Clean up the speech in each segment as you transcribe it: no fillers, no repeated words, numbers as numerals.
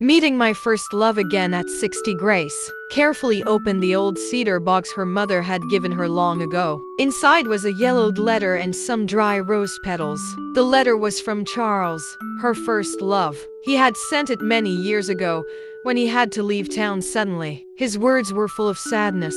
Meeting my first love again at 60. Grace carefully opened the old cedar box her mother had given her long ago. Inside was a yellowed letter and some dry rose petals. The letter was from Charles, her first love. He had sent it many years ago when he had to leave town suddenly. His words were full of sadness.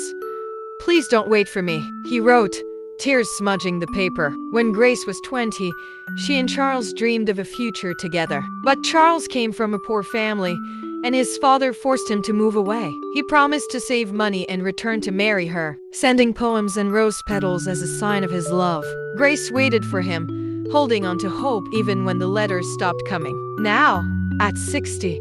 "Please don't wait for me," he wrote, tears smudging the paper. When Grace was 20, she and Charles dreamed of a future together. But Charles came from a poor family, and his father forced him to move away. He promised to save money and return to marry her, sending poems and rose petals as a sign of his love. Grace waited for him, holding on to hope even when the letters stopped coming. Now, at 60,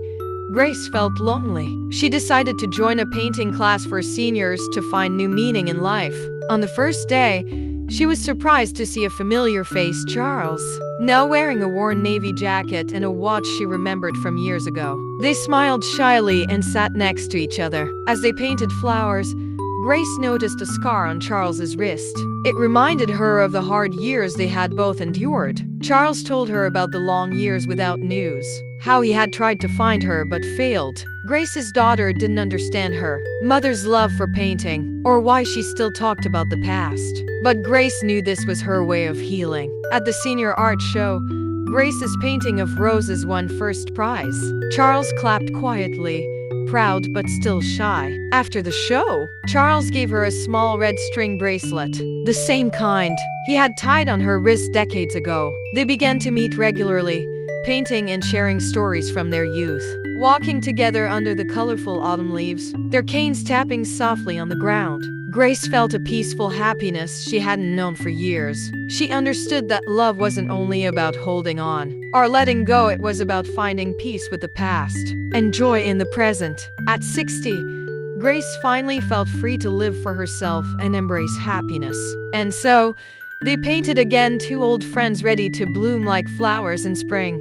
Grace felt lonely. She decided to join a painting class for seniors to find new meaning in life. On the first day, she was surprised to see a familiar face, Charles, now wearing a worn navy jacket and a watch she remembered from years ago. They smiled shyly and sat next to each other. As they painted flowers, Grace noticed a scar on Charles's wrist. It reminded her of the hard years they had both endured. Charles told her about the long years without news, how he had tried to find her but failed. Grace's daughter didn't understand her mother's love for painting, or why she still talked about the past. But Grace knew this was her way of healing. At the senior art show, Grace's painting of roses won first prize. Charles clapped quietly, proud but still shy. After the show, Charles gave her a small red string bracelet, the same kind he had tied on her wrist decades ago. They began to meet regularly, painting and sharing stories from their youth. Walking together under the colorful autumn leaves, their canes tapping softly on the ground, Grace felt a peaceful happiness she hadn't known for years. She understood that love wasn't only about holding on or letting go, it was about finding peace with the past and joy in the present. At 60, Grace finally felt free to live for herself and embrace happiness. And so, they painted again, two old friends ready to bloom like flowers in spring.